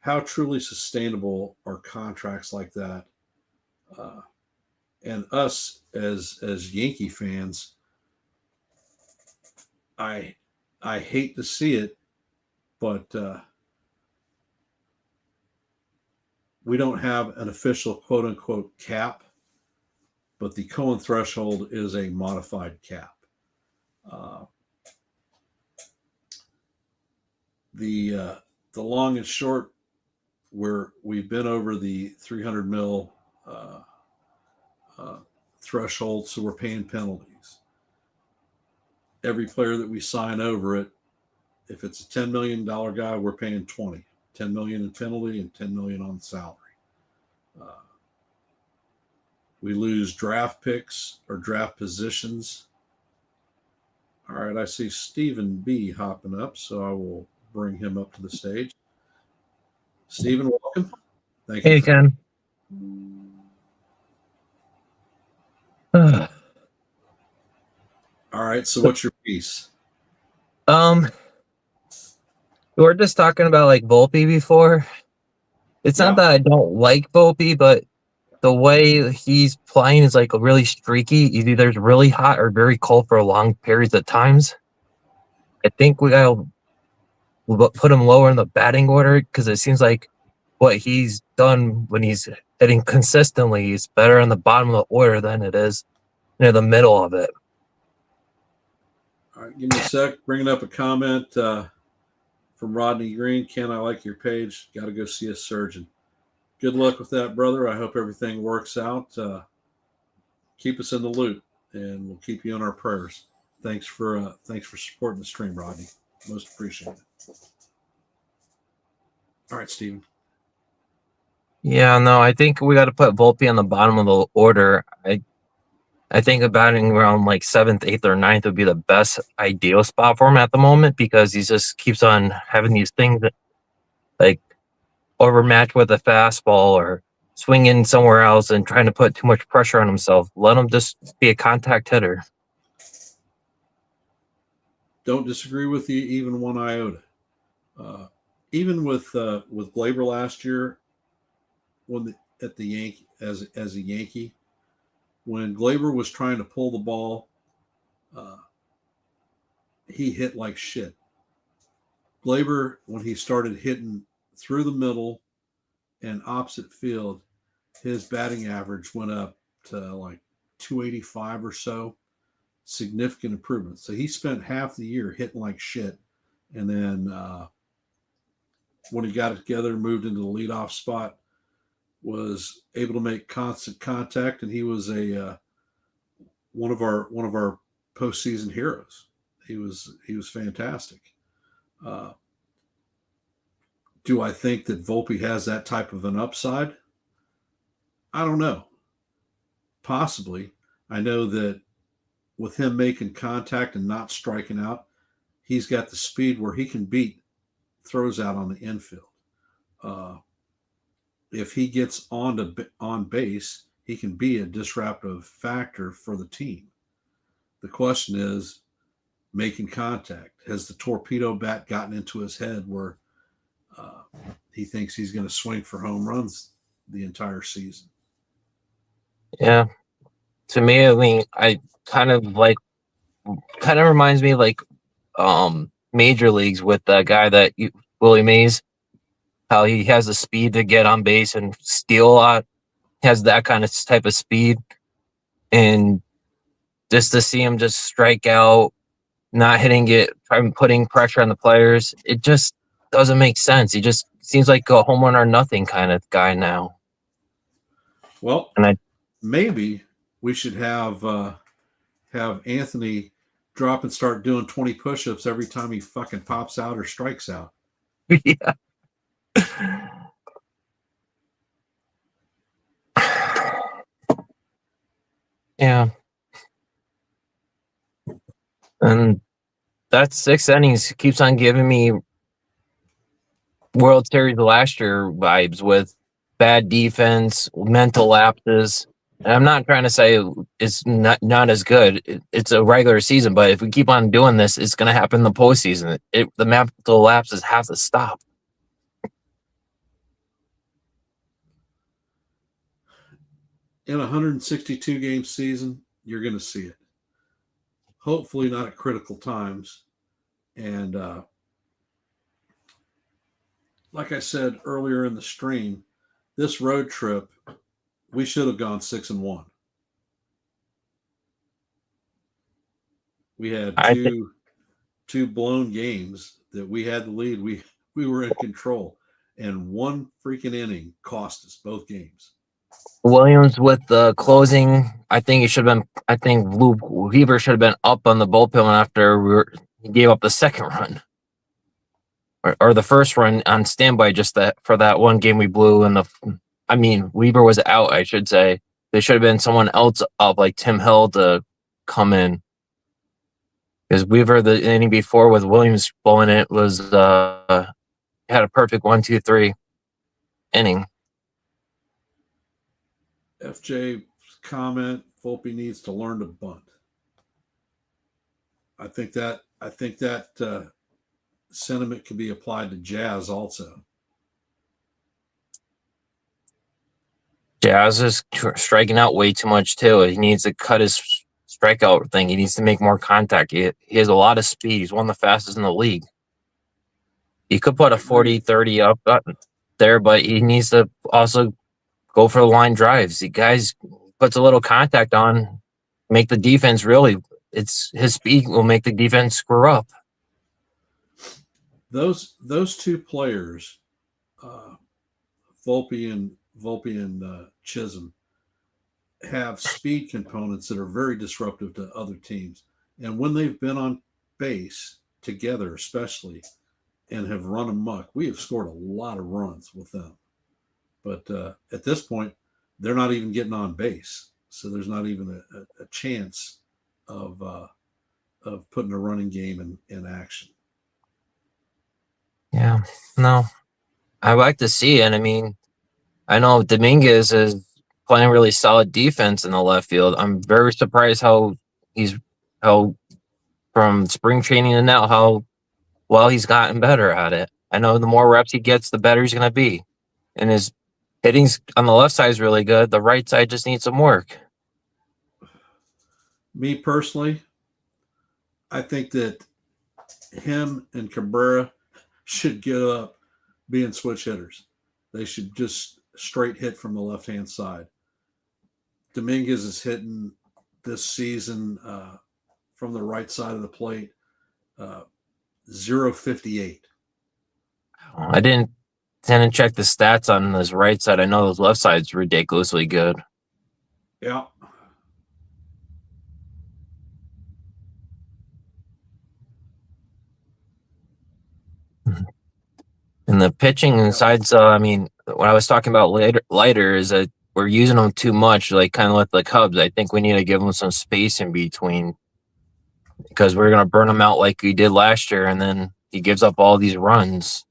How truly sustainable are contracts like that? Uh, and us as Yankee fans, I I hate to see it, but we don't have an official quote unquote cap, but the Cohen threshold is a modified cap. Uh, the long and short, we've been over the 300 mil uh, threshold, so we're paying penalties. Every player that we sign over it, if it's a $10 million guy, we're paying 20, 10 million in penalty and 10 million on salary. Uh, we lose draft picks or draft positions. All right, I see Stephen B hopping up, so I will bring him up to the stage. Stephen, welcome. Thank you. Hey, Ken. All right, so what's your piece? We were just talking about like Volpe before. It's not that I don't like Volpe, but the way he's playing is like really streaky. Either it's really hot or very cold for long periods of times. I think we gotta put him lower in the batting order because it seems like what he's done when he's hitting consistently is better in the bottom of the order than it is near the middle of it. All right, give me a sec. Bringing up a comment from Rodney Green. Ken, I like your page. Got to go see a surgeon. Good luck with that, brother. I hope everything works out. Keep us in the loop, and we'll keep you in our prayers. Thanks for supporting the stream, Rodney. Most appreciated. All right, Steven. Yeah, no, I think we got to put Volpe on the bottom of the order. I think a batting around like 7th, 8th, or 9th would be the best ideal spot for him at the moment because he just keeps on having these things that like overmatch with a fastball or swing in somewhere else and trying to put too much pressure on himself. Let him just be a contact hitter. Don't disagree with you even one iota. Even with Glaber last year, at the Yankee as a Yankee, when Glaber was trying to pull the ball, he hit like shit. Glaber, when he started hitting through the middle and opposite field, his batting average went up to like 285 or so. Significant improvement. So he spent half the year hitting like shit, and then when he got it together, moved into the leadoff spot, was able to make constant contact, and he was a one of our postseason heroes. He was fantastic. Do I think that Volpe has that type of an upside? I don't know. Possibly. I know that with him making contact and not striking out, he's got the speed where he can beat throws out on the infield. If he gets on base, he can be a disruptive factor for the team. The question is making contact. Has the torpedo bat gotten into his head where he thinks he's going to swing for home runs the entire season? Yeah. To me, I mean, I kind of reminds me like major leagues with the guy that Willie Mays, how he has the speed to get on base and steal a lot, has that kind of type of speed, and just to see him just strike out, not hitting it, putting pressure on the players, it just doesn't make sense. He just seems like a home run or nothing kind of guy now. Well, maybe we should have Anthony drop and start doing 20 push-ups every time he fucking pops out or strikes out. Yeah. Yeah. And that 6 innings keeps on giving me World Series last year vibes with bad defense, mental lapses. And I'm not trying to say it's not as good. It's a regular season, but if we keep on doing this, it's going to happen in the postseason. The mental lapses have to stop. In a 162 game season, you're going to see it. Hopefully not at critical times. And like I said earlier in the stream, this road trip, we should have gone 6-1. We had I think two blown games that we had the lead. We were in control, and one freaking inning cost us both games. Williams with the closing. I think it should have been. I think Luke Weaver should have been up on the bullpen after he gave up the second run or the first run on standby. Just that for that one game we blew. I mean, Weaver was out. I should say there should have been someone else up, like Tim Hill, to come in. Because Weaver the inning before with Williams blowing it was had a perfect 1-2-3 inning. FJ comment: Volpe needs to learn to bunt. I think that sentiment can be applied to Jazz also. Jazz is striking out way too much too. He needs to cut his strikeout thing. He needs to make more contact. He has a lot of speed. He's one of the fastest in the league. He could put a 40-30 up there, but he needs to also go for the line drives. The guys puts a little contact on, make the defense really. It's his speed will make the defense screw up. Those two players, Volpe and Chisholm, have speed components that are very disruptive to other teams. And when they've been on base together, especially, and have run amok, we have scored a lot of runs with them. But at this point, they're not even getting on base, so there's not even a chance of putting a running game in action. Yeah, no, I like to see it. I mean, I know Dominguez is playing really solid defense in the left field. I'm very surprised how from spring training to now how well he's gotten better at it. I know the more reps he gets, the better he's going to be. And his hitting's on the left side is really good. The right side just needs some work. Me personally, I think that him and Cabrera should get up being switch hitters. They should just straight hit from the left-hand side. Dominguez is hitting this season from the right side of the plate 0.58. I didn't check the stats on his right side. I know his left side's ridiculously good. Yeah. And the pitching sides, I mean, what I was talking about later is that we're using them too much, like kind of like the Cubs. I think we need to give them some space in between because we're going to burn them out like we did last year. And then he gives up all these runs.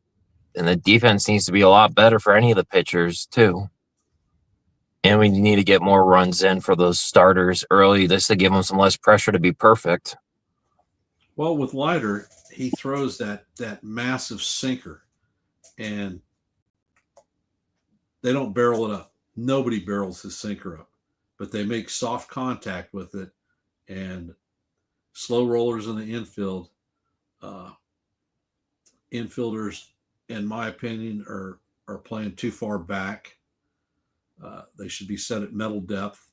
And the defense needs to be a lot better for any of the pitchers, too. And we need to get more runs in for those starters early just to give them some less pressure to be perfect. Well, with Leiter, he throws that massive sinker, and they don't barrel it up. Nobody barrels his sinker up, but they make soft contact with it, and slow rollers in the infield. Infielders, in my opinion, are playing too far back. They should be set at middle depth.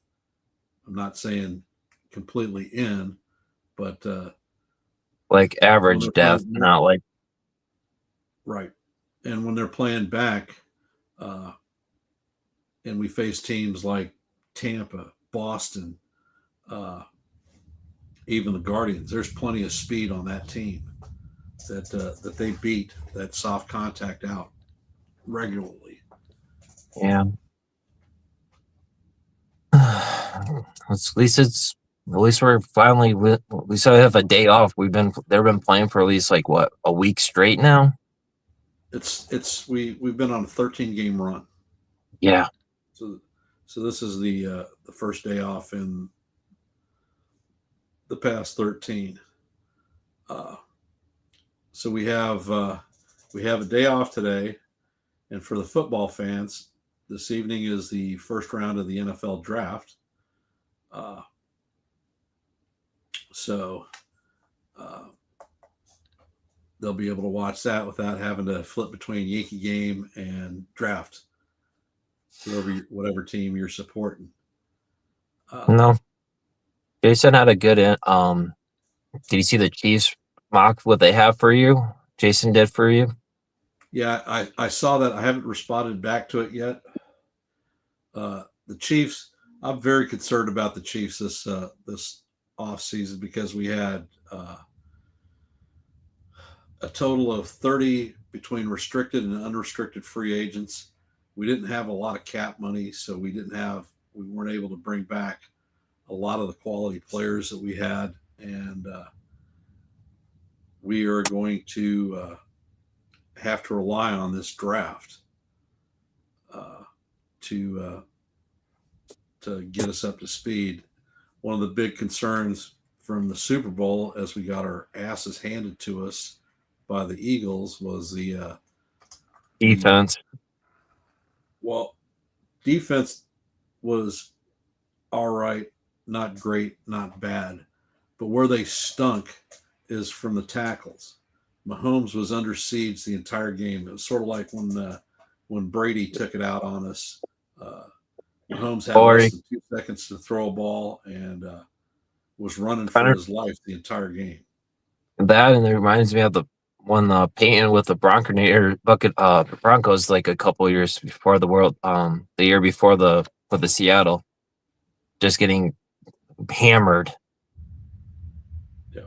I'm not saying completely in, but like average depth, not like right. And when they're playing back, and we face teams like Tampa, Boston, even the Guardians, there's plenty of speed on that team that they beat that soft contact out regularly. Yeah. At least we're finally we still have a day off. They've been playing for at least like what, a week straight now. We've been on a 13 game run. Yeah. So this is the first day off in the past 13. So we have a day off today, and for the football fans, this evening is the first round of the NFL draft. So they'll be able to watch that without having to flip between Yankee game and draft. whatever team you're supporting. No, Jason had a good. Did you see the Chiefs mock what they have for you? Jason did for you. Yeah, I saw that. I haven't responded back to it yet. The Chiefs. I'm very concerned about the Chiefs this off season because we had a total of 30 between restricted and unrestricted free agents. We didn't have a lot of cap money, so we weren't able to bring back a lot of the quality players that we had, and we are going to have to rely on this draft uh, to to get us up to speed. One of the big concerns from the Super Bowl, as we got our asses handed to us by the Eagles, was the Defense. well, defense was all right, not great, not bad, but where they stunk is from the tackles. Mahomes was under siege the entire game. It was sort of like when Brady took it out on us. Uh, Mahomes had Or less than 2 seconds to throw a ball and was running kind for of his life the entire game. that, and it reminds me of the when Peyton with the Broncos like a couple years before the year before the Seattle, just getting hammered. Yeah.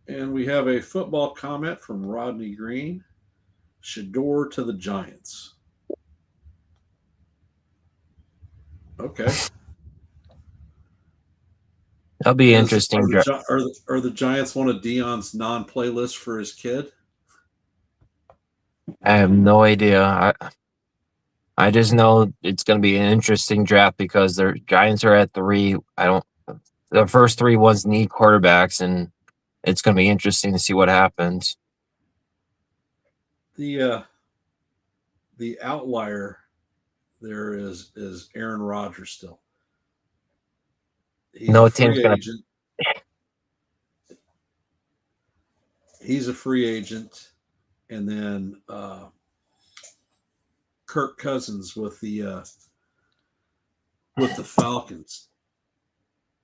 And we have a football comment from Rodney Green. Shador to the Giants. Okay. That'll be Are interesting. the Giants one of Dion's non-play lists for his kid? I have no idea. I just know it's going to be an interesting draft because the Giants are at 3. I don't. The first 3 ones need quarterbacks, and it's going to be interesting to see what happens. The the outlier there is Aaron Rodgers still. He's a No team's free going to. agent. He's a free agent, and then Kirk Cousins with the Falcons.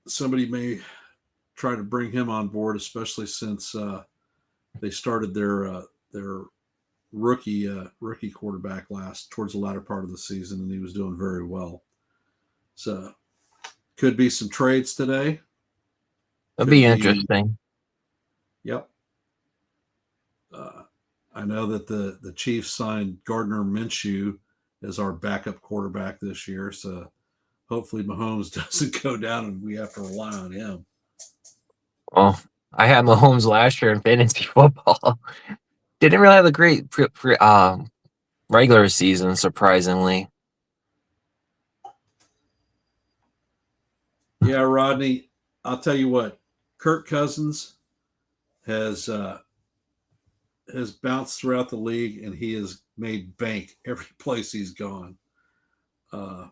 Somebody may try to bring him on board, especially since they started their rookie quarterback last towards the latter part of the season, and he was doing very well. So could be some trades today. It'll Could be be interesting. yep. I know that the Chiefs signed Gardner Minshew as our backup quarterback this year, so hopefully Mahomes doesn't go down and we have to rely on him. Well, I had Mahomes last year in fantasy football. Didn't really have a great regular season, surprisingly. Yeah, Rodney, I'll tell you what, Kirk Cousins has has bounced throughout the league, and he has made bank every place he's gone. Uh,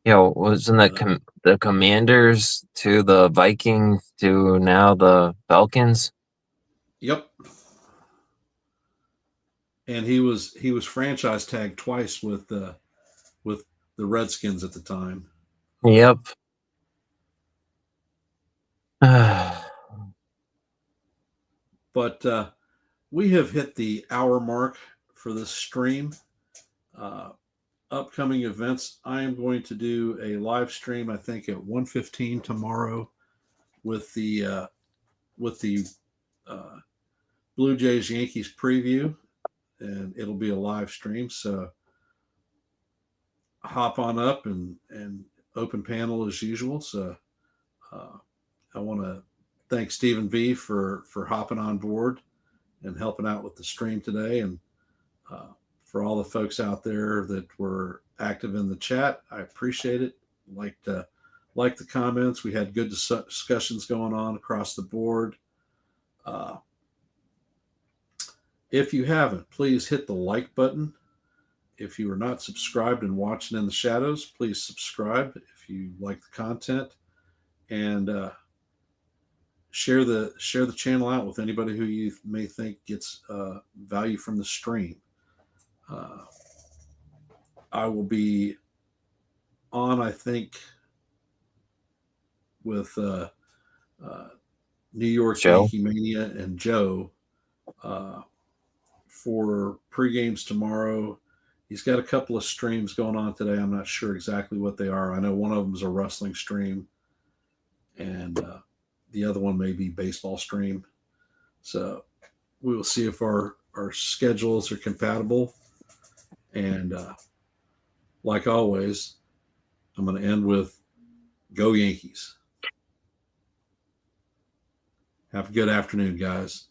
Wasn't that uh, the Commanders to the Vikings to now the Falcons? yep, and he was franchise tagged twice with the Redskins at the time. Yep. But we have hit the hour mark for this stream. Uh, Upcoming events, I am going to do a live stream. I think at 1:15 tomorrow with the uh, Blue Jays Yankees preview, and it'll be a live stream. So hop on up and open panel as usual. So uh, I want to thank Stephen V for hopping on board and helping out with the stream today, and for all the folks out there that were active in the chat. I appreciate it. Like the comments. We had good discussions going on across the board. Uh, if you haven't, please hit the like button. If you are not subscribed and watching in the shadows, please subscribe if you like the content, and share the channel out with anybody who you may think gets value from the stream. Uh, I will be on, I think, with New York Joe. Yankee Mania and Joe uh, for pre-games tomorrow. He's got a couple of streams going on today. I'm not sure exactly what they are. I know one of them is a wrestling stream, and the other one may be baseball stream. So we will see if our schedules are compatible. And like always, I'm going to end with Go Yankees. Have a good afternoon, guys.